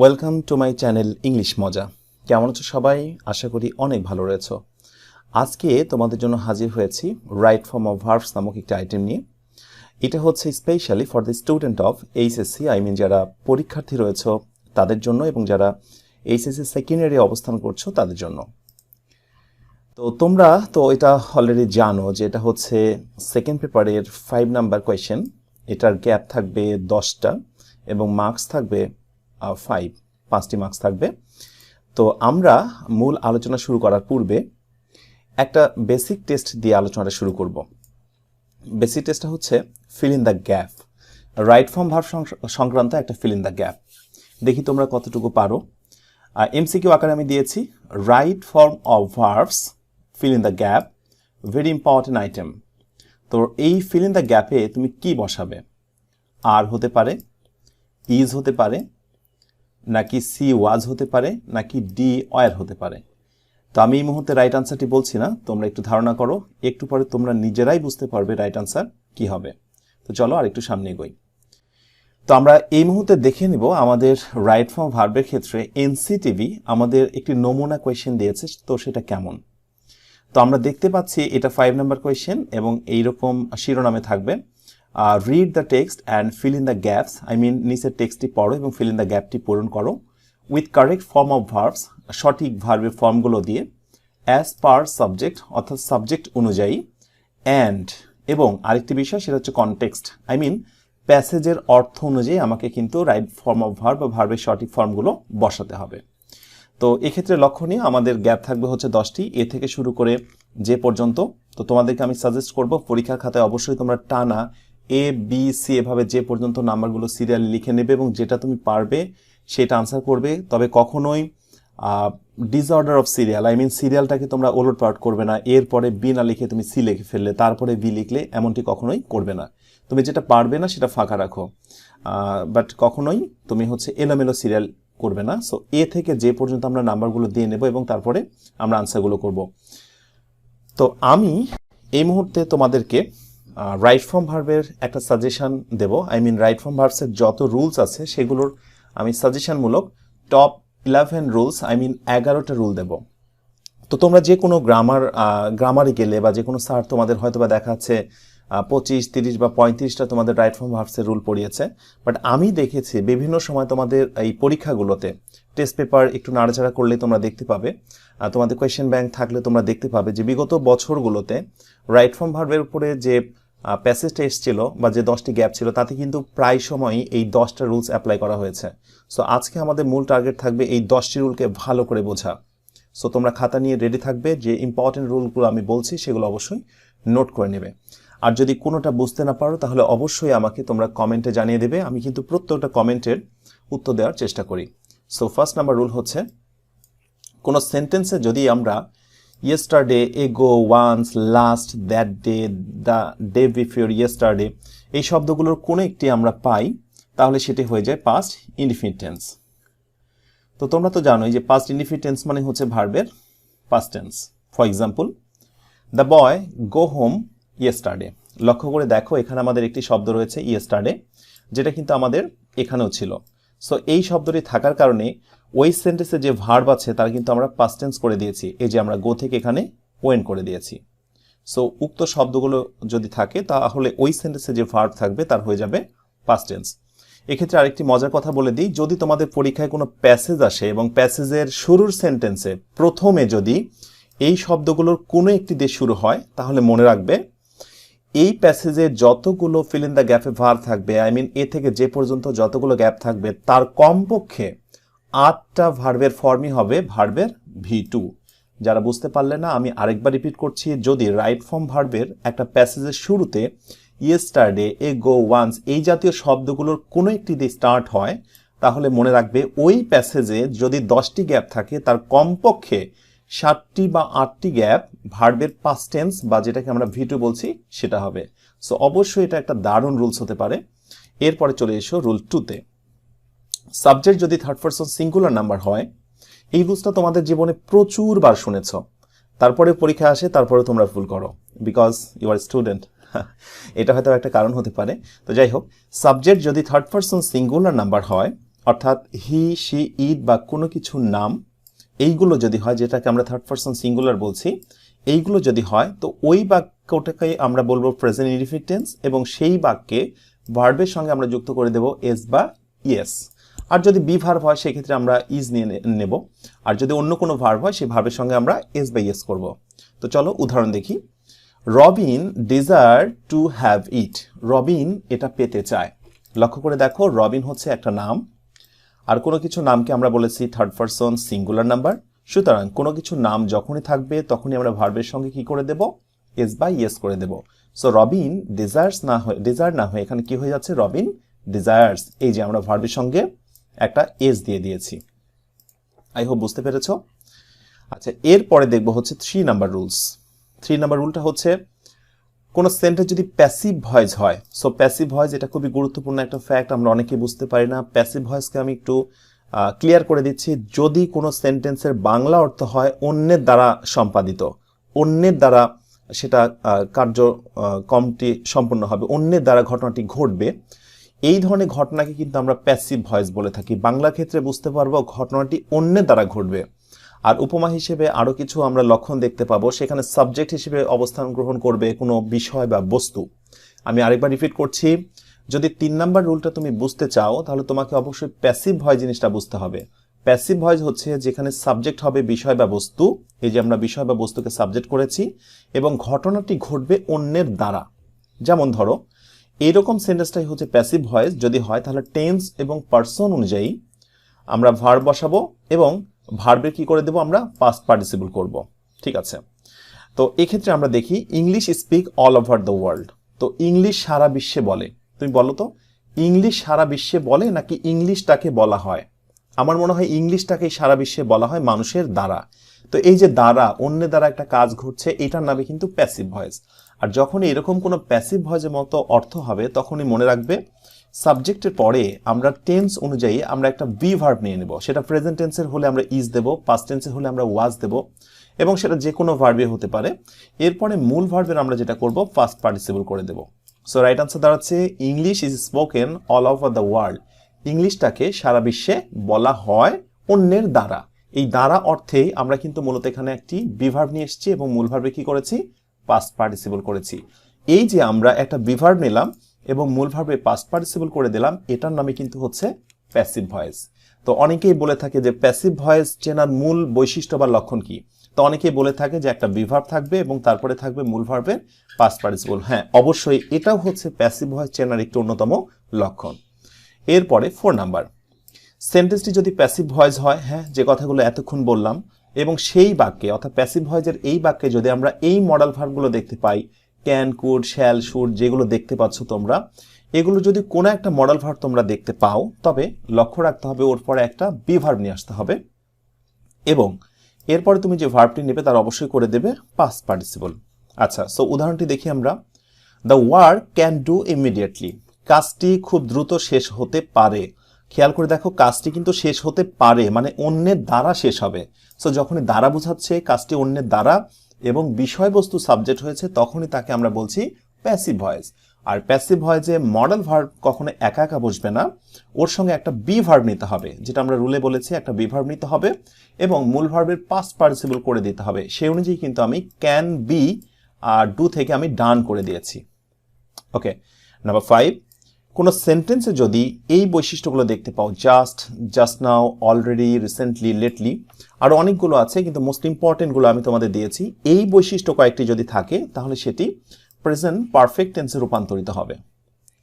Welcome to my channel English মজা। কেমন আছো সবাই? আশা করি অনেক ভালো রয়েছো। আজকে তোমাদের জন্য হাজির হয়েছি রাইট ফর্ম অফ ভার্বস নামক একটি আইটেম নিয়ে। এটা হচ্ছে specially for the student of HSC, যারা পরীক্ষার্থী রয়েছে তাদের জন্য এবং যারা এইচএসসি সেকেন্ড ইয়ারে অবস্থান করছো তাদের জন্য। তো তোমরা তো এটা অলরেডি জানো যে এটা হচ্ছে সেকেন্ড পেপারের 5 নাম্বার কোয়েশ্চেন। এটার গ্যাপ থাকবে 10টা এবং মার্কস থাকবে 5টি মার্কস থাকবে। তো আমরা মূল আলোচনা শুরু করার পূর্বে একটা বেসিক টেস্ট দিয়ে আলোচনাটা শুরু করব। বেসিক টেস্টটা হচ্ছে fill in the gap, right form verb সংক্রান্ত একটা ফিল ইন দ্য গ্যাপ। দেখি তোমরা কতটুকু পারো। এমসিকিউ আকারে আমি দিয়েছি right form of verbs fill in the gap, very important item. তো এই ফিল ইন দ্য গ্যাপে তুমি কি বসাবে? আর হতে পারে, ইজ হতে পারে, নাকি সি ওয়াজ হতে পারে, নাকি ডি ওয়ার হতে পারে। তো আমি এই মুহূর্তে রাইট আনসারটি বলছি না, তোমরা একটু ধারণা করো, একটু পরে তোমরা নিজেরাই বুঝতে পারবে রাইট আনসার কি হবে। তো চলো আর একটু সামনে এগোই। তো আমরা এই মুহূর্তে দেখে নিব আমাদের রাইট ফর্ম ভার্বের ক্ষেত্রে এনসিটিভি আমাদের একটি নমুনা কোয়েশ্চেন দিয়েছে, তো সেটা কেমন। তো আমরা দেখতে পাচ্ছি এটা 5 নাম্বার কোয়েশ্চেন এবং এইরকম শিরোনামে থাকবে read the text and fill in the gaps. নিচের টেক্সটটি পড়ো এবং ফিল ইন দ্য গ্যাপটি পূরণ করো with correct form of verbs, সঠিক ভার্বের ফর্মগুলো দিয়ে, অ্যাজ পার সাবজেক্ট অর্থাৎ সাবজেক্ট অনুযায়ী, অ্যান্ড এবং আরেকটি বিষয় সেটা হচ্ছে কনটেক্সট, প্যাসেজের অর্থ অনুযায়ী আমাকে কিন্তু রাইট ফর্ম অফ ভার্ব বা ভার্বের সঠিক ফর্মগুলো বসাতে হবে। তো এক্ষেত্রে লক্ষণীয় আমাদের গ্যাপ থাকবে হচ্ছে 10টি, এ থেকে শুরু করে যে পর্যন্ত। তো তোমাদেরকে আমি সাজেস্ট করব পরীক্ষার খাতায় অবশ্যই তোমরা টানা এ বি সি এভাবে যে পর্যন্ত নাম্বারগুলো সিরিয়ালি লিখে নেবে এবং যেটা তুমি পারবে সেটা আনসার করবে। তবে কখনোই ডিসঅর্ডার অফ সিরিয়াল, সিরিয়ালটাকে তোমরা ওলট পালট করবে না। এরপরে বি না লিখে তুমি সি লিখে ফেললে, তারপরে বি লিখলে, এমনটি কখনোই করবে না। তুমি যেটা পারবে না সেটা ফাঁকা রাখো, বাট কখনোই তুমি হচ্ছে এলোমেলো সিরিয়াল করবে না। সো এ থেকে যে পর্যন্ত আমরা নাম্বারগুলো দিয়ে নেব এবং তারপরে আমরা আনসারগুলো করব। তো আমি এই মুহূর্তে তোমাদেরকে রাইট ফর্ম ভার্বের একটা সাজেশন দেব। রাইট ফর্ম ভার্বসের যত রুলস আছে সেগুলোর আমি সাজেশনমূলক টপ 11 রুলস, 11টা রুল দেব। তো তোমরা যে কোনো গ্রামারে গেলে বা যে কোনো স্যার তোমাদের হয়তো বা দেখাচ্ছে 25, 30 বা 35টা তোমাদের রাইট ফর্ম ভার্বসের রুল পড়িয়েছে, বাট আমি দেখেছি বিভিন্ন সময় তোমাদের এই পরীক্ষাগুলোতে টেস্ট পেপার একটু নাড়াচাড়া করলে তোমরা দেখতে পাবে, তোমাদের কোয়েশ্চেন ব্যাংক থাকলে তোমরা দেখতে পাবে যে বিগত বছরগুলোতে রাইট ফর্ম ভার্বের উপরে যে প্যাসেজটা এসেছিল বা যে 10টি গ্যাপ ছিল তাতে কিন্তু প্রায় সময়ই এই 10টা রুলস অ্যাপ্লাই করা হয়েছে। সো আজকে আমাদের মূল টার্গেট থাকবে এই 10টি রুলকে ভালো করে বোঝা। সো তোমরা খাতা নিয়ে রেডি থাকবে, যে ইম্পর্টেন্ট রুলগুলো আমি বলছি সেগুলো অবশ্যই নোট করে নেবে। আর যদি কোনোটা বুঝতে না পারো তাহলে অবশ্যই আমাকে তোমরা কমেন্টে জানিয়ে দেবে, আমি কিন্তু প্রত্যেকটা কমেন্টের উত্তর দেওয়ার চেষ্টা করি। সো ফার্স্ট নাম্বার রুল হচ্ছে, কোনো সেন্টেন্সে যদি আমরা yesterday, ago, once, last, that day, the day before yesterday এই শব্দগুলোর কোনো একটি আমরা পাই তাহলে সেটি হয়ে যায় পাস্ট ইনডিফিনিট টেন্স। তো তোমরা তো জানোই যে পাস্ট ইনডিফিনিট টেন্স মানে হচ্ছে ভার্বের past tense. For example, the boy go home yesterday. লক্ষ্য করে দেখো এখানে আমাদের একটি শব্দ রয়েছে ইয়েস্টারডে, যেটা কিন্তু আমাদের এখানেও ছিল। সো এই শব্দটি থাকার কারণে ওই সেন্টেন্সে যে ভার্ব আছে তার কিন্তু আমরা পাস্ট টেন্স করে দিয়েছি, এই যে আমরা গো থেকে এখানে ওয়েন করে দিয়েছি। সো উক্ত শব্দগুলো যদি থাকে তাহলে ওই সেন্টেন্সে যে ভার্ব থাকবে তার হয়ে যাবে পাস্ট টেন্স। এক্ষেত্রে আরেকটি মজার কথা বলে দিই, যদি তোমাদের পরীক্ষায় কোনো প্যাসেজ আসে এবং প্যাসেজের শুরুর সেন্টেন্সে প্রথমে যদি এই শব্দগুলোর কোনো একটি দিয়ে শুরু হয় তাহলে মনে রাখবে এই প্যাসেজে যতগুলো ফিল ইন দ্য গ্যাপে ভার্ব থাকবে, এ থেকে যে পর্যন্ত যতগুলো গ্যাপ থাকবে তার কমপক্ষে 8টা ভার্বের ফর্মই হবে ভার্বের V2। যারা বুঝতে পারলে না আমি আরেকবার রিপিট করছি, যদি রাইট ফর্ম ভার্বের একটা প্যাসেজের শুরুতে ইয়েস্টারডে, এগো, ওয়ান্স এই জাতীয় শব্দগুলোর কোনো একটি দিয়ে স্টার্ট হয় তাহলে মনে রাখবে ওই প্যাসেজে যদি 10টি গ্যাপ থাকে তার কমপক্ষে 7টি বা 8টি গ্যাপ ভার্বের পাস্ট টেন্স বা যেটাকে আমরা V2 বলছি সেটা হবে। সো অবশ্যই এটা একটা দারুণ রুলস হতে পারে। এরপরে চলে এসো রুল 2তে। সাবজেক্ট যদি থার্ড পারসন সিঙ্গুলার নাম্বার হয়, এই রুলসটা তোমাদের জীবনে প্রচুর বার শুনেছ, তারপরে পরীক্ষা আসে তারপরে তোমরা ভুল করো, বিকজ ইউ আর স্টুডেন্ট। এটা হয়তো একটা কারণ হতে পারে। তো যাই হোক, সাবজেক্ট যদি থার্ড পারসন সিঙ্গুলার নাম্বার হয় অর্থাৎ হি শি ইট বা কোনো কিছুর নাম এইগুলো যদি হয়, যেটাকে আমরা থার্ড পারসন সিঙ্গুলার বলছি, এইগুলো যদি হয় তো ওই বাক্যটাকে আমরা বলবো প্রেজেন্ট ইনডিফিনিট টেন্স, এবং সেই বাক্যে ভার্বের সঙ্গে আমরা যুক্ত করে দেব এস বা ইয়েস। আর যদি বি ভার্ব হয় সেক্ষেত্রে আমরা ইজ নিয়ে নেব, আর যদি অন্য কোনো ভার্ব হয় সেই ভার্বের সঙ্গে আমরা এস বা ইয়েস করব। তো চলো উদাহরণ দেখি। Robin desire to have it. Robin এটা পেতে চায়। লক্ষ্য করে দেখো, রবিন হচ্ছে একটা নাম, আর কোনো কিছু নামকে আমরা বলেছি থার্ড পারসন সিঙ্গুলার নাম্বার। সুতরাং কোনো কিছু নাম যখনই থাকবে তখনই আমরা ভার্বের সঙ্গে কি করে দেব, এস বা ইয়েস করে দেব। সো রবিন ডিজায়ার্স না হয়ে, ডিজায়ার না হয়ে এখানে কি হয়ে যাচ্ছে, রবিন ডিজায়ার্স। এই যে আমরা ভার্বের সঙ্গে একটা এস দিয়ে দিয়েছি। আই হোপ বুঝতে পেরেছ। আচ্ছা, এরপরে দেখবো হচ্ছে 3 নাম্বার রুলস। 3 নাম্বার রুলটা হচ্ছে কোনো সেন্টেন্স যদি প্যাসিভ ভয়েস হয়, সো প্যাসিভ ভয়েস এটা খুবই গুরুত্বপূর্ণ একটা ফ্যাক্ট, আমরা অনেকেই বুঝতে পারি না। প্যাসিভ ভয়েসকে আমি একটু ক্লিয়ার করে দিচ্ছি। যদি কোনো সেন্টেন্সের বাংলা অর্থ হয় অন্যের দ্বারা সম্পাদিত, অন্যের দ্বারা সেটা কার্যক্রমটি সম্পন্ন হবে, অন্যের দ্বারা ঘটনাটি ঘটবে, এই ধরনের ঘটনাকে কিন্তু আমরা প্যাসিভ ভয়েস বলে থাকি। বাংলা ক্ষেত্রে বুঝতে পারবো ঘটনাটি অন্যের দ্বারা ঘটবে। আর উপমা হিসেবে আরো কিছু আমরা লক্ষণ দেখতে পাবো, সেখানে সাবজেক্ট হিসেবে অবস্থান গ্রহণ করবে কোনো বিষয় বা বস্তু। আমি আরেকবার রিপিট করছি, যদি 3 নাম্বার রুলটা তুমি বুঝতে চাও তাহলে তোমাকে অবশ্যই প্যাসিভ ভয়েস জিনিসটা বুঝতে হবে। প্যাসিভ ভয়েস হচ্ছে যেখানে সাবজেক্ট হবে বিষয় বা বস্তু, এই যে আমরা বিষয় বা বস্তুকে সাবজেক্ট করেছি, এবং ঘটনাটি ঘটবে অন্যের দ্বারা। যেমন ধরো এইরকম সেন্টেন্সটাই হচ্ছে প্যাসিভ ভয়েস যদি হয়, তাহলে টেন্স এবং পার্সন অনুযায়ী আমরা ভার্ব বসাবো এবং ভার্বের কি করে দেব, আমরা পাস্ট পার্টিসিপল করব। ঠিক আছে, তো এক্ষেত্রে আমরা দেখি English speak all over the world. তো ইংলিশ সারা বিশ্বে বলে। তুমি বলো তো, ইংলিশ সারা বিশ্বে বলে নাকি ইংলিশটাকে বলা হয়? আমার মনে হয় ইংলিশটাকে সারা বিশ্বে বলা হয় মানুষের দ্বারা। তো এই যে দ্বারা, অন্যের দ্বারা একটা কাজ ঘটছে, এটার নামে কিন্তু প্যাসিভ ভয়েস। আর যখন এরকম কোনো প্যাসিভ ভয়েসের মতো অর্থ হবে তখনই মনে রাখবে সাবজেক্টের পরে আমরা টেন্স অনুযায়ী আমরা একটা বি ভার্ব নিয়ে নেব। সেটা প্রেজেন্ট টেন্সের হলে আমরা ইজ দেব, পাস্ট টেন্সের হলে আমরা ওয়াজ দেব, এবং সেটা যে কোনো ভার্বে হতে পারে। এরপরে মূল ভার্বের আমরা যেটা করব পাস্ট পার্টিসিপল করে দেব। সো রাইট আনসার দাঁড়াচ্ছে English is spoken all over the world. ইংলিশটাকে সারা বিশ্বে বলা হয় অন্যের দ্বারা। এই দ্বারা অর্থেই আমরা কিন্তু মূলত এখানে একটি বি ভার্ব নিয়ে এসেছি এবং মূল ভার্বে কি করেছি, পাস্ট পার্টিসিপল করেছি। এই যে আমরা একটা বি ভার্ব নিলাম এবং মূল ভার্বে পাস্ট পার্টিসিপল করে দিলাম, এটার নামে কিন্তু হচ্ছে প্যাসিভ ভয়েস। তো অনেকেই বলে থাকে যে প্যাসিভ ভয়েস চেনার মূল বৈশিষ্ট্য বা লক্ষণ কি? তো অনেকেই বলে থাকে যে একটা বি ভার্ব থাকবে এবং তারপরে থাকবে মূল ভার্বের পাস্ট পার্টিসিপল। হ্যাঁ, অবশ্যই এটাও হচ্ছে প্যাসিভ ভয়েস চেনার একটি অন্যতম লক্ষণ। এরপরে 4 নাম্বার, সেন্টেন্সটি যদি প্যাসিভ ভয়েস হয়, হ্যাঁ যে কথাগুলো এতক্ষণ বললাম, এবং সেই বাক্যে অর্থাৎ প্যাসিভ ভয়েসের এই বাক্যে যদি আমরা এই মডেল ভার্বগুলো দেখতে পাই, ক্যান, কুড, শ্যাল, শুড, যেগুলো দেখতে পাচ্ছ তোমরা, এগুলো যদি কোনো একটা মডেল ভার্ব তোমরা দেখতে পাও, তবে লক্ষ্য রাখতে হবে ওর পরে একটা বি ভার্ব নিয়ে আসতে হবে, এবং এরপরে তুমি যে ভার্বটি নেবে তার অবশ্যই করে দেবে পাস্ট পার্টিসিপল। আচ্ছা, সো উদাহরণটি দেখি আমরা। The work can do immediately. কাজটি খুব দ্রুত শেষ হতে পারে। খেয়াল করে দেখো, কাজটি কিন্তু শেষ হতে পারে মানে অন্যের দ্বারা শেষ হবে। সো যখনই দ্বারা বোঝাচ্ছে কাজটি অন্যের দ্বারা এবং বিষয়বস্তু সাবজেক্ট হয়েছে, তখনই তাকে আমরা বলছি প্যাসিভ ভয়েস। আর প্যাসিভ ভয়েসে মডেল ভার্ব কখনো একা একা বসবে না, ওর সঙ্গে একটা বি ভার্ব নিতে হবে, যেটা আমরা রুলে বলেছি একটা বি ভার্ব নিতে হবে এবং মূল ভার্বের পাস্ট পার্টিসিপল করে দিতে হবে। সেই অনুযায়ী কিন্তু আমি ক্যান বি আর ডু থেকে আমি ডান করে দিয়েছি। ওকে, নাম্বার 5, কোনো সেন্টেন্সে যদি এই বৈশিষ্ট্যগুলো দেখতে পাও, just, just now, already, recently, lately, আরও অনেকগুলো আছে কিন্তু মোস্ট ইম্পর্টেন্টগুলো আমি তোমাদের দিয়েছি, এই বৈশিষ্ট্য কয়েকটি যদি থাকে তাহলে সেটি প্রেজেন্ট পারফেক্ট টেন্সে রূপান্তরিত হবে।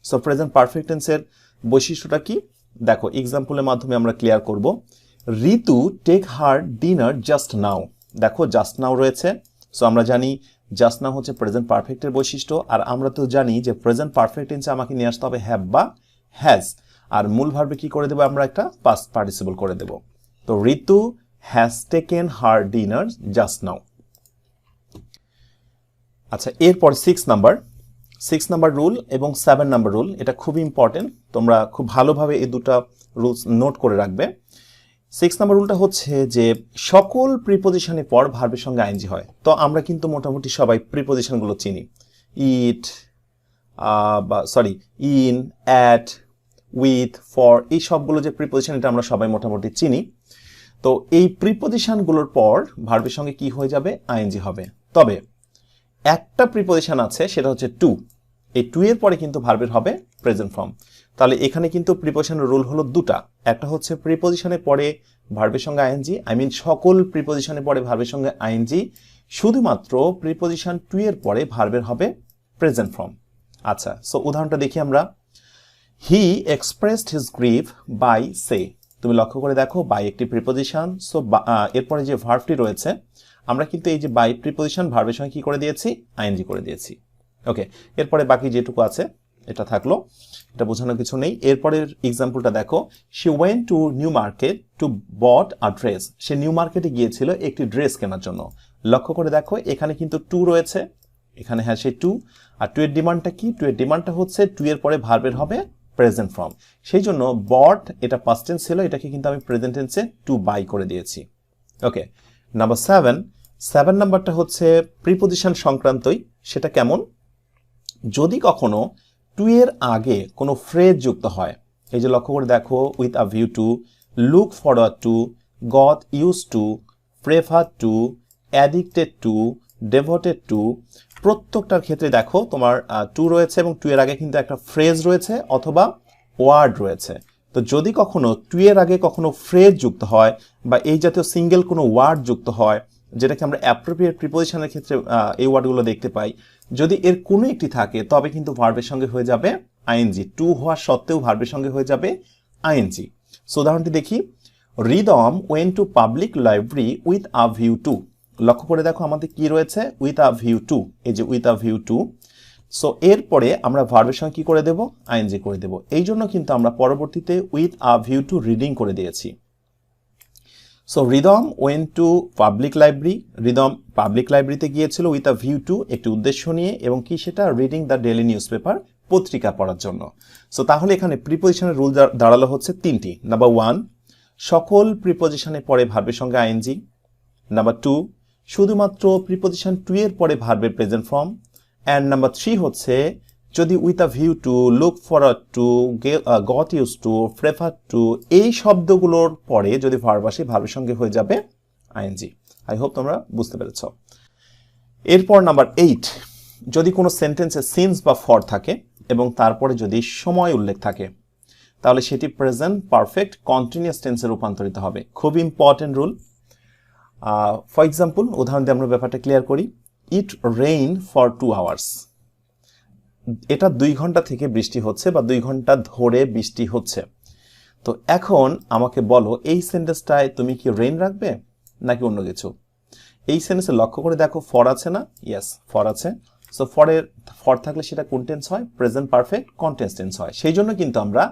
সো প্রেজেন্ট পারফেক্ট টেন্সের বৈশিষ্ট্যটা কি দেখো, এক্সাম্পলের মাধ্যমে আমরা ক্লিয়ার করব। Ritu take her dinner just now. দেখো জাস্ট নাও রয়েছে, সো আমরা জানি জাস্ট নাও হচ্ছে প্রেজেন্ট পারফেক্টের বৈশিষ্ট্য। আর আমরা তো জানি যে প্রেজেন্ট পারফেক্ট টেন্সে আমাকে নিয়ে আসতে হবে হ্যাভ বা হ্যাজ, আর মূল ভার্বে কি করে দেবো, আমরা একটা পাস্ট পার্টিসিপল করে দেব। তো Ritu has taken her dinner just now. আচ্ছা, এরপর 6 নাম্বার রুল এবং 7 নাম্বার রুল, এটা খুবই ইম্পর্টেন্ট, তোমরা খুব ভালোভাবে এই দুটো রুলস নোট করে রাখবে। 6 নাম্বার রুলটা হচ্ছে যে সকল প্রিপোজিশনের পর ভার্বের সঙ্গে আইএনজি হয়। তো আমরা কিন্তু মোটামুটি সবাই প্রিপোজিশনগুলো চিনি, ইট, ইন, অ্যাট, উইথ, ফর, এই সবগুলো যে প্রিপোজিশন এটা আমরা সবাই মোটামুটি চিনি। তো এই প্রিপোজিশনগুলোর পর ভার্বের সঙ্গে কি হয়ে যাবে? আইএনজি হবে। তবে একটা প্রিপোজিশন আছে, সেটা হচ্ছে টু। এই টু এর পরে কিন্তু ভার্বের হবে প্রেজেন্ট ফর্ম। তাহলে এখানে কিন্তু প্রিপোজিশনের রুল হলো দুটা। একটা হচ্ছে প্রিপোজিশনের পরে ভার্বের সঙ্গে আইএনজি, সকল প্রিপোজিশনের পরে ভার্বের সঙ্গে আইএনজি, শুধুমাত্র প্রিপোজিশন টু এর পরে ভার্বের হবে প্রেজেন্ট ফর্ম। আচ্ছা, সো উদাহরণটা দেখি আমরা। He expressed his grief by sigh. তুমি লক্ষ্য করে দেখো, বাই একটি প্রিপোজিশন, সো এরপরে যে ভার্বটি রয়েছে আমরা কিন্তু এই যে বাই প্রিপোজিশন ভার্বের সঙ্গে কি করে দিয়েছি? আইএনজি করে দিয়েছি। ওকে, এরপরে বাকি যেটুকু আছে এটা থাকলো, এটা বোঝানোর কিছু নেই। এরপরের এক্সাম্পলটা দেখো, she went to new market to bought a dress. সে নিউ মার্কেটে গিয়েছিল একটি ড্রেস কেনার জন্য। লক্ষ্য করে দেখো, এখানে কিন্তু টু রয়েছে, এখানে হ্যাঁ সেই টু। আর টু এর ডিমান্ডটা কি? টু এর ডিমান্ডটা হচ্ছে টু এর পরে ভার্বের হবে প্রেজেন্ট ফর্ম। সেই জন্য বট এটা পাস্ট টেন্স ছিল, এটাকে কিন্তু আমি প্রেজেন্ট টেন্সে টু বাই করে দিয়েছি। ওকে, নাম্বার 7 নাম্বারটা হচ্ছে প্রিপোজিশন সংক্রান্তই। সেটা কেমন? যদি কখনো টু এর আগে কোনো ফ্রেজ যুক্ত হয়, এই যে লক্ষ্য করে দেখো, with a view to, look forward to, got use to, prefer to, addicted to, devoted to, প্রত্যেকটার ক্ষেত্রে দেখো তোমার টু রয়েছে এবং টু এর আগে কিন্তু একটা ফ্রেজ রয়েছে অথবা ওয়ার্ড রয়েছে। তো যদি কখনো টু এর আগে কখনো ফ্রেজ যুক্ত হয় বা এই জাতীয় সিঙ্গেল কোনো ওয়ার্ড যুক্ত হয়, যেটাকে আমরা অ্যাপ্রোপ্রিয়েট প্রিপোজিশনের ক্ষেত্রে এই ওয়ার্ডগুলো দেখতে পাই, যদি এর কোনো একটি থাকে তবে কিন্তু ভার্বের সঙ্গে হয়ে যাবে আইএনজি। টু হওয়ার সত্ত্বেও ভার্বের সঙ্গে হয়ে যাবে আইএনজি। সো উদাহরণটি দেখি, rhythm went to public library with a view two. লক্ষ্য করে দেখো আমাদের কি রয়েছে? উইথ আ ভিউ টু, এই যে with a view two. So এরপরে আমরা ভার্বের সঙ্গে কি করে দেব? আইএনজি করে দেব। এই জন্য কিন্তু আমরা পরবর্তীতে with a view to reading করে দিয়েছি। So rhythm went to public library, rhythm public লাইব্রেরিতে গিয়েছিল উইথ আ ভিউ টু, একটি উদ্দেশ্য নিয়ে, এবং কি সেটা? Reading the daily news paper, পত্রিকা পড়ার জন্য। সো তাহলে এখানে প্রিপোজিশনের রুল দাঁড়ালো হচ্ছে তিনটি। নাম্বার 1, সকল প্রিপোজিশনের পরে ভার্বের সঙ্গে আইএনজি। নাম্বার 2, শুধুমাত্র প্রিপোজিশন টু এর পরে ভার্বের প্রেজেন্ট ফর্ম। অ্যান্ড নাম্বার 3 হচ্ছে যদি with a view to, look forward to, got use to, prefer two, এই শব্দগুলোর পরে যদি ভার্ব আসে ভার্বের সঙ্গে হয়ে যাবে আইএনজি। আই হোপ তোমরা বুঝতে পেরেছ। এরপর নাম্বার 8, যদি কোনো সেন্টেন্সে সিন্স বা ফর থাকে এবং তারপরে যদি সময় উল্লেখ থাকে, তাহলে সেটি প্রেজেন্ট পারফেক্ট কন্টিনিউয়াস টেন্সে রূপান্তরিত হবে। খুব ইম্পর্টেন্ট রুল। ফর এক্সাম্পল, উদাহরণ দিয়ে আমরা ব্যাপারটা ক্লিয়ার করি। ইট রেইন ফর 2 আওয়ার্স। এটা 2 ঘন্টা থেকে বৃষ্টি হচ্ছে বা 2 ঘন্টা ধরে বৃষ্টি হচ্ছে। তো এখন আমাকে বলো, এই সেন্টেন্সটায় তুমি কি রেইন রাখবে নাকি অন্য কিছু? এই সেন্টেন্সে লক্ষ্য করে দেখো, ফর আছে না? ইয়েস, ফর আছে। সো ফর থাকলে সেটা কোন টেন্স হয়? প্রেজেন্ট পারফেক্ট কন্টিনিউয়াস টেন্স হয়। সেই জন্য কিন্তু আমরা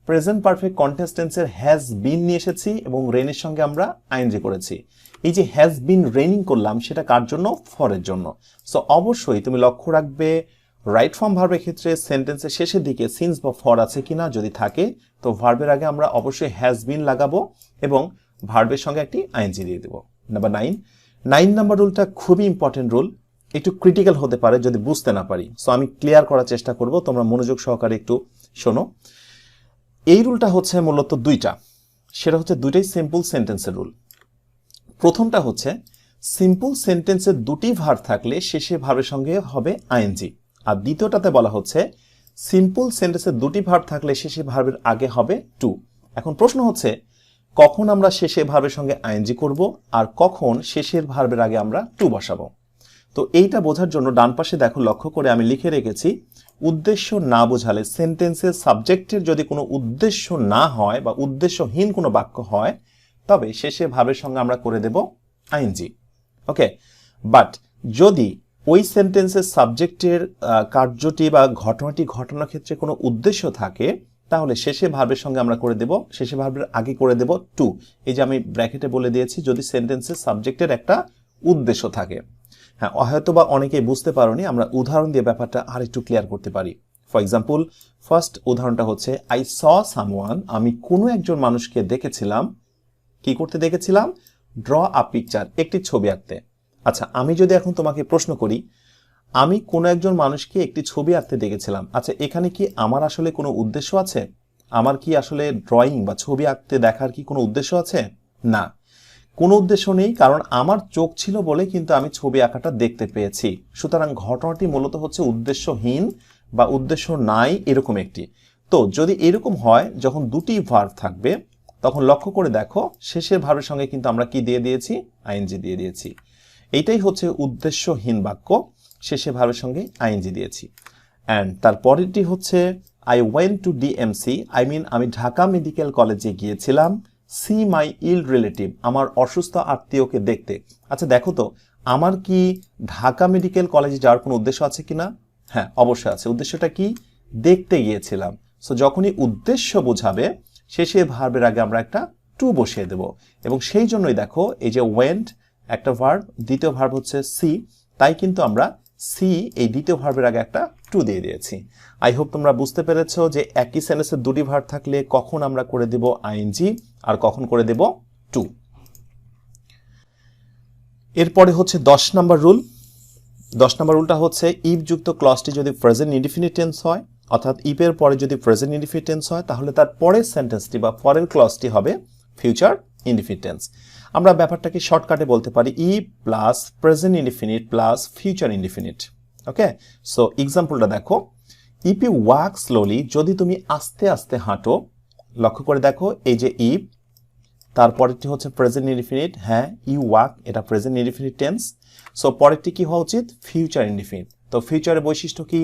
প্রেজেন্ট পারফেক্ট কন্টিনিউয়াস টেন্সের হ্যাজ বিন নিয়ে এসেছি এবং রেইনের সঙ্গে আমরা আইএনজি করেছি। এই যে হ্যাজ বিন রেইনিং করলাম, সেটা কার জন্য? ফরের জন্য। সো অবশ্যই তুমি লক্ষ্য রাখবে রাইট ফর্ম ভার্বের ক্ষেত্রে সেন্টেন্সের শেষের দিকে সিন্স বা ফর আছে কিনা। যদি থাকে তো ভার্বের আগে আমরা অবশ্যই হ্যাজ বিন লাগাবো এবং ভার্বের সঙ্গে একটি আইএনজি দিয়ে দেবো। নাম্বার 9 নাম্বার রুলটা খুবই ইম্পর্টেন্ট রুল, একটু ক্রিটিক্যাল হতে পারে যদি বুঝতে না পারি। সো আমি ক্লিয়ার করার চেষ্টা করব, তোমরা মনোযোগ সহকারে একটু শোনো। এই রুলটা হচ্ছে মূলত দুইটা, সেটা হচ্ছে দুইটাই সিম্পল সেন্টেন্সের রুল। প্রথমটা হচ্ছে সিম্পল সেন্টেন্সের দুটি ভার্ব থাকলে শেষে ভার্বের সঙ্গে হবে আইএনজি। আর দ্বিতীয়টাতে বলা হচ্ছে সিম্পল সেন্টেন্সের দুটি ভার্ব থাকলে শেষে ভার্বের আগে হবে টু। এখন প্রশ্ন হচ্ছে কখন আমরা শেষে ভার্বের সঙ্গে আইএনজি করব আর কখন শেষের ভার্বের আগে আমরা টু বসাবো। তো এইটা বোঝার জন্য ডান পাশে দেখো, লক্ষ্য করে আমি লিখে রেখেছি, উদ্দেশ্য না বোঝালে, সেন্টেন্সের সাবজেক্টের যদি কোনো উদ্দেশ্য না হয় বা উদ্দেশ্যহীন কোনো বাক্য হয়, তবে শেষে ভার্বের সঙ্গে আমরা করে দেব আইএনজি। ওকে, বাট যদি ওই সেন্টেন্সের সাবজেক্টের কার্যটি বা ঘটনাটি ঘটানোর ক্ষেত্রে কোনো উদ্দেশ্য থাকে, তাহলে শেষে ভার্বের সঙ্গে আমরা করে দেব, শেষে ভার্বের আগে করে দেব টু। এই যে আমি ব্র্যাকেটে বলে দিয়েছি, যদি সেন্টেন্সের সাবজেক্টের একটা উদ্দেশ্য থাকে। হ্যাঁ, হয়তো বা অনেকেই বুঝতে পারোনি, আমরা উদাহরণ দিয়ে ব্যাপারটা আর একটু ক্লিয়ার করতে পারি। ফর এক্সাম্পল, ফার্স্ট উদাহরণটা হচ্ছে আই স সামওয়ান, আমি কোনো একজন মানুষকে দেখেছিলাম। কি করতে দেখেছিলাম? ড্র আ পিকচার, একটি ছবি আঁকতে। আচ্ছা, আমি যদি এখন তোমাকে প্রশ্ন করি, আমি কোনো একজন মানুষকে একটি ছবি আঁকতে দেখেছিলাম, আচ্ছা এখানে কি আমার আসলে কোনো উদ্দেশ্য আছে? আমার কি আসলে ড্রয়িং বা ছবি আঁকতে দেখার কি কোনো উদ্দেশ্য আছে? না, কোনো উদ্দেশ্য নেই, কারণ আমার চোখ ছিল বলে কিন্তু আমি ছবি আঁকাটা দেখতে পেয়েছি। সুতরাং ঘটনাটি মূলত হচ্ছে উদ্দেশ্যহীন বা উদ্দেশ্য নাই এরকম একটি। তো যদি এরকম হয়, যখন দুটি ভার্ব থাকবে তখন লক্ষ্য করে দেখো শেষের ভার্বের সঙ্গে কিন্তু আমরা কি দিয়ে দিয়েছি? আইএনজি দিয়ে দিয়েছি। এইটাই হচ্ছে উদ্দেশ্যহীন বাক্য, শেষে ভার্বের সঙ্গে আইএনজি দিয়েছি। অ্যান্ড তারপরেরটি হচ্ছে I went to DMC, I mean আমি ঢাকা মেডিকেল কলেজে গিয়েছিলাম সি মাই ইল রিলেটিভ, আমার অসুস্থ আত্মীয়কে দেখতে। আচ্ছা দেখো তো, আমার কি ঢাকা মেডিকেল কলেজে যাওয়ার কোনো উদ্দেশ্য আছে কিনা? হ্যাঁ, অবশ্যই আছে। উদ্দেশ্যটা কি? দেখতে গিয়েছিলাম। সো যখনই উদ্দেশ্য বোঝাবে শেষে ভার্বের আগে আমরা একটা টু বসিয়ে দেব, এবং সেই জন্যই দেখো এই যে ওয়েন্ট একটা ভার্ব, দ্বিতীয় ভার্ব হচ্ছে সি, তাই কিন্তু আমরা সি এই দ্বিতীয় ভার্বের আগে একটা টু দিয়ে দিয়েছি। আই হোপ তোমরা বুঝতে পেরেছো যে একই সেন্টেন্সের দুটি ভার্ব থাকলে কখন আমরা করে দেব আইএনজি আর কখন করে দেব টু। এরপরে হচ্ছে 10 নম্বর রুল। 10 নম্বর রুলটা হচ্ছে ইফ যুক্ত ক্লজটি যদি প্রেজেন্ট ইনডিফিনিট টেন্স হয়, অর্থাৎ ইফের পরে যদি প্রেজেন্ট ইনডিফিনিট টেন্স হয়, তাহলে তার পরের সেন্টেন্সটি বা পরের ক্লজটি হবে ফিউচার ইনডিফিনিট টেন্স। আমরা ব্যাপারটাকে শর্টকাটে বলতে পারি if plus present indefinite plus future indefinite. Okay, so এক্সাম্পলটা দেখো, ইফ ইউ ওয়াক স্লোলি, যদি তুমি আস্তে আস্তে হাঁটো। লক্ষ্য করে দেখো এই যে ইফ, তারপরেরটি হচ্ছে প্রেজেন্ট ইনডিফিনিট। হ্যাঁ, ইউ ওয়াক এটা প্রেজেন্ট ইনডিফিনিট টেন্স। সো পরেরটি কি হওয়া উচিত? Future indefinite. তো ফিউচারের বৈশিষ্ট্য কি?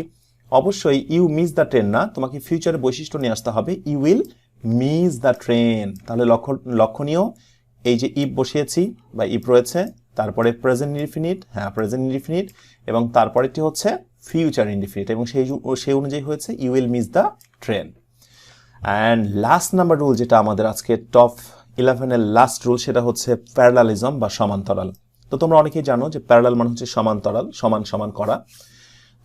অবশ্যই ইউ মিস দ্য ট্রেন না, তোমাকে ফিউচারের বৈশিষ্ট্য নিয়ে আসতে হবে you will miss the train. তাহলে লক্ষণীয় এই যে ইফ বসিয়েছি বা ইফ রয়েছে, তারপরে প্রেজেন্ট ইনডিফিনিট, হ্যাঁ প্রেজেন্ট ইনডিফিনিট, এবং তারপরেরটি হচ্ছে ফিউচার ইনডিফিনিট, এবং সেই অনুযায়ী হয়েছে you will miss the train. And last number rule, যেটা আমাদের আজকে টপ 11-এর লাস্ট রুল, সেটা হচ্ছে প্যারালালিজম বা সমান্তরাল। তো তোমরা অনেকেই জানো যে প্যারালাল মানে হচ্ছে সমান্তরাল, সমান সমান করা।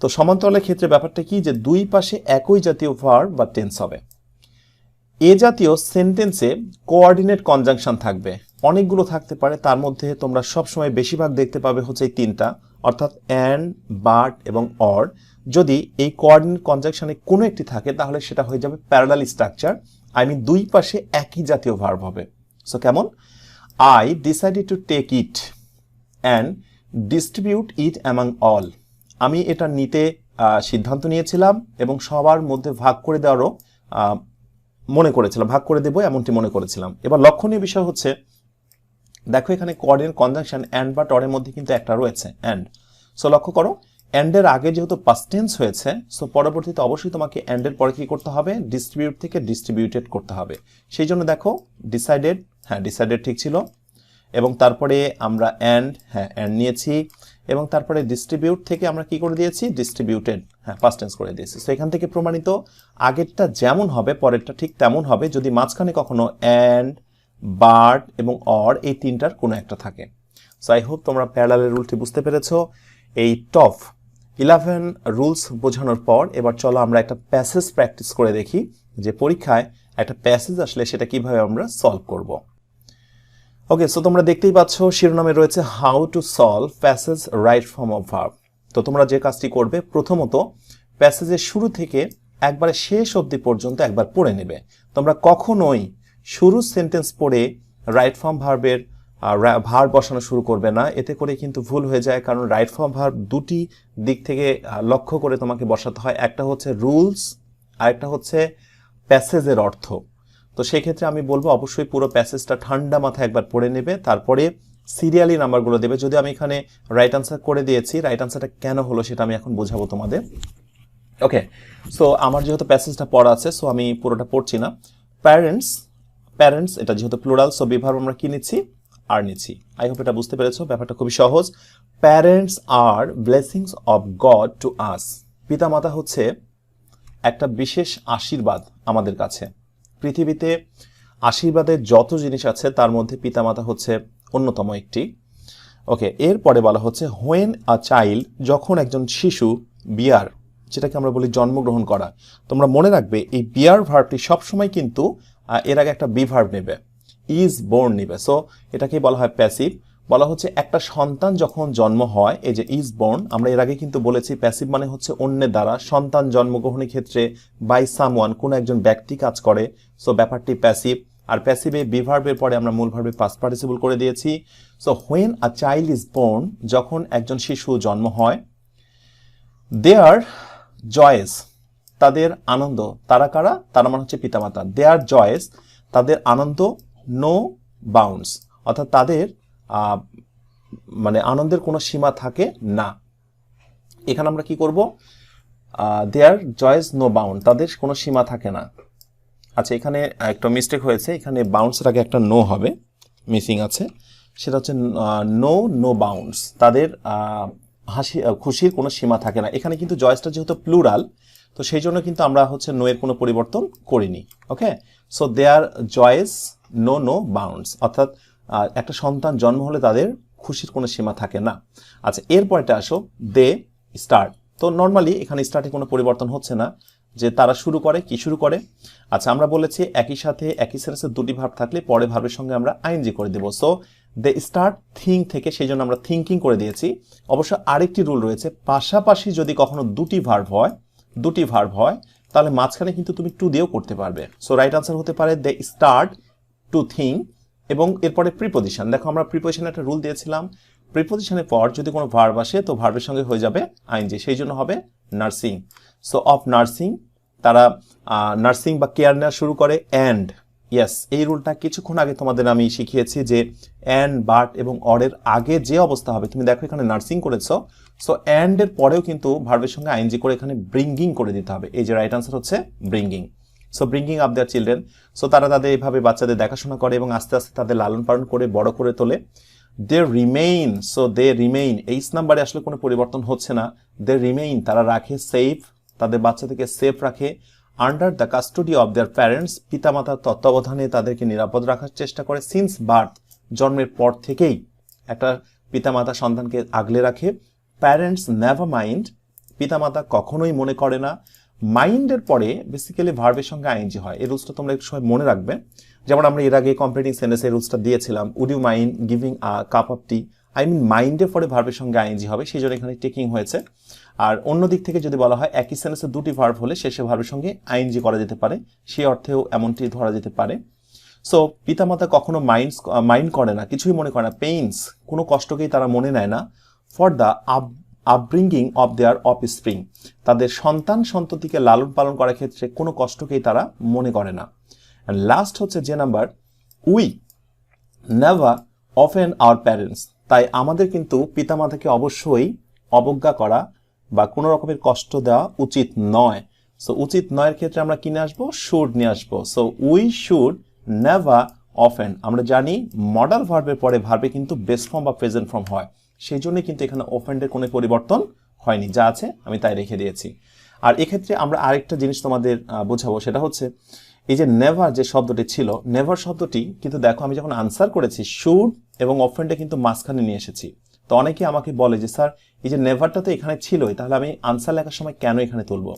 তো সমান্তরালের ক্ষেত্রে ব্যাপারটা কি, যে দুই পাশে একই জাতীয় ভার্ব বা টেন্স হবে। এ জাতীয় সেন্টেন্সে কোঅর্ডিনেট কনজাংশন থাকবে, অনেকগুলো থাকতে পারে, তার মধ্যে তোমরা সবসময় বেশিরভাগ দেখতে পাবে হচ্ছে এই তিনটা, অর্থাৎ অ্যান্ড, বাট এবং অর। যদি এই কোঅর্ডিনেট কনজাংশনে কোনো একটি থাকে তাহলে সেটা হয়ে যাবে প্যারালাল স্ট্রাকচার, আই মিন দুই পাশে একই জাতীয় ভার্ব হবে। সো কেমন? I decided to take it and distribute it among all, আমি এটা নিতে সিদ্ধান্ত নিয়েছিলাম এবং সবার মধ্যে ভাগ করে দেওয়ারও মনে করেছিলাম, ভাগ করে দেবো এমনটি মনে করেছিলাম। এবার লক্ষণীয় বিষয় হচ্ছে দেখো এখানে কোঅর্ডিনেট কনজাংশন অ্যান্ড বা টরের মধ্যে কিন্তু একটা রয়েছে অ্যান্ড। সো লক্ষ্য করো, অ্যান্ডের আগে যেহেতু পাস্ট টেন্স হয়েছে, সো পরবর্তীতে অবশ্যই তোমাকে অ্যান্ডের পরে কি করতে হবে? ডিস্ট্রিবিউট থেকে ডিস্ট্রিবিউটেড করতে হবে। সেই জন্য দেখো ডিসাইডেড, হ্যাঁ ডিসাইডেড ঠিক ছিল, এবং তারপরে আমরা অ্যান্ড, হ্যাঁ অ্যান্ড নিয়েছি, এবং তারপরে ডিস্ট্রিবিউট থেকে আমরা কি করে দিয়েছি? ডিস্ট্রিবিউটেড, হ্যাঁ পাস্ট টেন্স করে দিয়েছি। সো এখান থেকে প্রমাণিত আগেরটা যেমন হবে পরেরটা ঠিক তেমন হবে যদি মাঝখানে কখনো অ্যান্ড, বাট এবং অর এই তিনটার কোনো একটা থাকে। সো আই হোপ তোমরা প্যারালালের রুলটি বুঝতে পেরেছো। এই টপ 11 রুলস বোঝানোর পর এবার চলো আমরা একটা প্যাসেজ প্র্যাকটিস করে দেখি, যে পরীক্ষায় একটা প্যাসেজ আসলে সেটা কিভাবে আমরা সলভ করব। ওকে, সো তোমরা দেখতেই পাচ্ছ শিরোনামে রয়েছে how to solve passage right form of verb. তো তোমরা যে কাজটি করবে, প্রথমত প্যাসেজের শুরু থেকে একবারে শেষ অবধি পর্যন্ত একবার পড়ে নেবে। তোমরা কখনোই শুরুর সেন্টেন্স পড়ে রাইট ফর্ম ভার্বের ভার্ব বসানো শুরু করবে না, এতে করে কিন্তু ভুল হয়ে যায়। কারণ রাইট ফর্ম ভার্ব দুটি দিক থেকে লক্ষ্য করে তোমাকে বসাতে হয়, একটা হচ্ছে রুলস আর একটা হচ্ছে প্যাসেজের অর্থ। তো সেক্ষেত্রে আমি বলবো অবশ্যই পুরো প্যাসেজটা ঠান্ডা মাথায় একবার পড়ে নেবে, তারপরে সিরিয়ালি নাম্বারগুলো দেবে। যদি আমি এখানে রাইট আনসার করে দিয়েছি, রাইট আনসারটা কেন হলো সেটা আমি এখন বোঝাবো তোমাদের। ওকে, সো আমার যেহেতু প্যাসেজটা পড়া আছে, সো আমি পুরোটা পড়ছি না। প্যারেন্টস এটা যেহেতু প্লুরাল, সো বিভার্ব আমরা কি নিচ্ছি? আর নিচ্ছি। আই হোপ এটা বুঝতে পেরেছো, ব্যাপারটা খুবই সহজ। প্যারেন্টস আর blessings of God to us, পিতামাতা হচ্ছে একটা বিশেষ আশীর্বাদ আমাদের কাছে। পৃথিবীতে আশীর্বাদের যত জিনিস আছে তার মধ্যে পিতামাতা হচ্ছে অন্যতম একটি। ওকে, এরপরে বলা হচ্ছে হোয়েন আ চাইল্ড, যখন একজন শিশু বিয়ার, যেটাকে আমরা বলি জন্মগ্রহণ করা। তোমরা মনে রাখবে এই বিয়ার ভার্বটি সবসময় কিন্তু এর আগে একটা বি ভার্ব নেবে, ইজ বোর্ন নেবে। সো এটাকেই বলা হয় প্যাসিভ। বলা হচ্ছে একটা সন্তান যখন জন্ম হয়, এই যে ইজ বর্ন, আমরা এর আগে কিন্তু বলেছি প্যাসিভ মানে হচ্ছে অন্যের দ্বারা, সন্তান জন্মগ্রহণের ক্ষেত্রে বাই সামওয়ান, কোনো একজন ব্যক্তি কাজ করে, সো ব্যাপারটি প্যাসিভ। আর প্যাসিভে বি ভার্বের পরে আমরা মূল ভার্বে পাস্ট পার্টিসিপল করে দিয়েছি। So when a child is born, যখন একজন শিশু জন্ম হয়, দে আর জয়েস, তাদের আনন্দ, তারা কারা, তারা মানে হচ্ছে পিতামাতা, দে আর জয়েস, তাদের আনন্দ, নো বাউন্ডস, অর্থাৎ তাদের মানে আনন্দের কোনো সীমা থাকে না। এখানে আমরা কি করব, দেয়ার জয়েস নো বাউন্ড, তাদের কোনো সীমা থাকে না। আচ্ছা, এখানে একটা মিস্টেক হয়েছে, এখানে বাউন্ডসের আগে একটা নো হবে, মিসিং আছে, সেটা হচ্ছে নো বাউন্ডস, তাদের খুশির কোনো সীমা থাকে না। এখানে কিন্তু জয়েসটা যেহেতু প্লুরাল, তো সেই জন্য কিন্তু আমরা হচ্ছে নো এর কোনো পরিবর্তন করিনি। Okay, so their joys no bounds, অর্থাৎ একটা সন্তান জন্ম হলে তাদের খুশির কোনো সীমা থাকে না। আচ্ছা, এরপরটা আসো, দে স্টার্ট। তো নর্মালি এখানে স্টার্টে কোনো পরিবর্তন হচ্ছে না, যে তারা শুরু করে, কি শুরু করে। আচ্ছা, আমরা বলেছি একই সাথে একই সেন্টেন্সে দুটি ভার্ব থাকলে পরে ভার্বের সঙ্গে আমরা আইএনজি করে দেব। সো দে স্টার্ট থিঙ্ক থেকে, সেই জন্য আমরা থিঙ্কিং করে দিয়েছি। অবশ্য আরেকটি রুল রয়েছে, পাশাপাশি যদি কখনো দুটি ভার্ব হয় তাহলে মাঝখানে কিন্তু তুমি টু দিয়েও করতে পারবে। সো রাইট আনসার হতে পারে দে স্টার্ট টু থিঙ্ক, এবং এরপরে প্রিপোজিশন। দেখো আমরা প্রিপোজিশনে একটা রুল দিয়েছিলাম, প্রিপোজিশনের পর যদি কোনো ভার্ব আসে তো ভার্বের সঙ্গে হয়ে যাবে আইএনজি, সেই জন্য হবে নার্সিং। সো অফ নার্সিং, তারা নার্সিং বা কেয়ার নেওয়া শুরু করে। অ্যান্ড, ইয়েস, এই রুলটা কিছুক্ষণ আগে তোমাদের আমি শিখিয়েছি যে অ্যান্ড, বাট এবং অরের আগে যে অবস্থা হবে, তুমি দেখো এখানে নার্সিং করেছো, সো অ্যান্ড এর পরেও কিন্তু ভার্বের সঙ্গে আইএনজি করে এখানে ব্রিঙ্গিং করে দিতে হবে। এই যে রাইট আনসার হচ্ছে bringing. So bringing up their children, so তারা তাদের এইভাবে বাচ্চাদের দেখাশোনা করে এবং আস্তে আস্তে তাদের লালন পালন করে বড় করে তোলে। They remain, so they remain, H নাম্বারে আসলে কোনো পরিবর্তন হচ্ছে না, দে রিমেইন, তারা রাখে সেফ, তাদের বাচ্চাদেরকে সেফ রাখে, under the custody of their parents, পিতামাতার তত্ত্বাবধানে তাদেরকে নিরাপদ রাখার চেষ্টা করে। সিন্স বার্থ, জন্মের পর থেকেই একটা পিতামাতা সন্তানকে আগলে রাখে। প্যারেন্টস নেভার মাইন্ড, পিতামাতা কখনোই মনে করে না। মাইন্ডের পরে বেসিক্যালি ভার্বের সঙ্গে আইএনজি হয়, এই রুলসটা তোমরা একটু সময় মনে রাখবে। যেমন আমরা এর আগে কমপ্লিটিং সেন্টেন্সে এই রুলসটা দিয়েছিলাম, would you mind giving a cup of tea, I mean মাইন্ডের পরে ভার্বের সঙ্গে আইএনজি হবে, সেই জন্য এখানে টেকিং হয়েছে। আর অন্য দিক থেকে যদি বলা হয় একই সেন্টেন্সে দুটি ভার্ব হলে শেষে ভার্বের সঙ্গে আইএনজি করা যেতে পারে, সেই অর্থেও এমনটি ধরা যেতে পারে। সো পিতামাতা কখনো মাইন্ড করে না, কিছুই মনে করে না। পেইনস, কোনো কষ্টকেই তারা মনে নেয় না। For the upbringing of their offspring, তাদের সন্তান সন্ততিকে লালন পালন করার ক্ষেত্রে কোনো কষ্টকেই তারা মনে করে না। অ্যান্ড লাস্ট হচ্ছে যে number, we never offend our parents, তাই আমাদের কিন্তু পিতামাতাকে অবশ্যই অবজ্ঞা করা বা কোনো রকমের কষ্ট দেওয়া উচিত নয়। সো উচিত নয়ের ক্ষেত্রে আমরা কি নিয়ে আসবো, শুড নিয়ে আসবো। So we should never offend, আমরা জানি মডাল ভার্বের পরে ভার্বে কিন্তু বেস ফর্ম বা প্রেজেন্ট ফর্ম হয়, সেই জন্য কিন্তু এখানে অফেন্ডের কোনো পরিবর্তন হয়নি, যা আছে আমি তাই রেখে দিয়েছি। আর এক্ষেত্রে আমরা আরেকটা জিনিস তোমাদের বোঝাবো, সেটা হচ্ছে এই যে নেভার যে শব্দটি ছিল, নেভার শব্দটি কিন্তু দেখো আমি যখন আনসার করেছি শুড এবং অফেন্ডে কিন্তু মাঝখানে নিয়ে এসেছি। তো অনেকে আমাকে বলে যে স্যার এই যে নেভারটা তো এখানে ছিলই, তাহলে আমি আনসার লেখার সময় কেন এখানে তুলবো?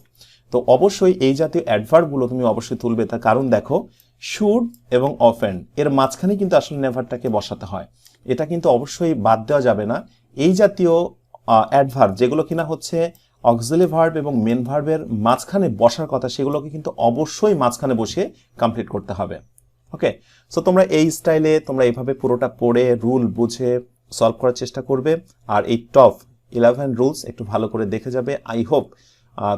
তো অবশ্যই এই জাতীয় অ্যাডভার্বগুলো তুমি অবশ্যই তুলবে, তার কারণ দেখো শুড এবং অফেন্ড এর মাঝখানে কিন্তু আসলে নেভারটাকে বসাতে হয়, এটা কিন্তু অবশ্যই বাদ দেওয়া যাবে না। এই জাতীয় অ্যাডভার্ব যেগুলো কিনা হচ্ছে অক্সিলারি ভার্ব এবং মেন ভার্বের মাঝখানে বসার কথা, সেগুলোকে কিন্তু অবশ্যই মাঝখানে বসিয়ে কমপ্লিট করতে হবে। ওকে, সো তোমরা এই স্টাইলে তোমরা এইভাবে পুরোটা পড়ে রুল বুঝে সলভ করার চেষ্টা করবে, আর এই টপ 11 রুলস একটু ভালো করে দেখে যাবে। আই হোপ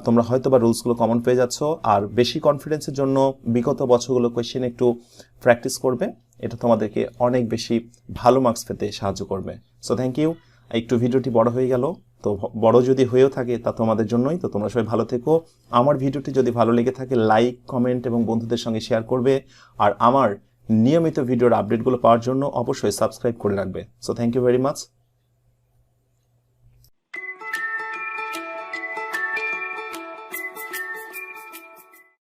তোমরা হয়তো বা রুলসগুলো কমন পেয়ে যাচ্ছ, আর বেশি কনফিডেন্সের জন্য বিগত বছরগুলো কোয়েশ্চেন একটু প্র্যাকটিস করবে, এটা তোমাদেরকে অনেক বেশি ভালো মার্কস পেতে সাহায্য করবে। So thank you. একটু ভিডিওটি বড় হয়ে গেল, তো বড় যদি হয়েও থাকে তা তোমাদের জন্যই। তো তোমরা সবাই ভালো থেকো। আমার ভিডিওটি যদি ভালো লেগে থাকে লাইক, কমেন্ট এবং বন্ধুদের সঙ্গে শেয়ার করবে, আর আমার নিয়মিত ভিডিওর আপডেটগুলো পাওয়ার জন্য অবশ্যই সাবস্ক্রাইব করে রাখবে। So thank you very much.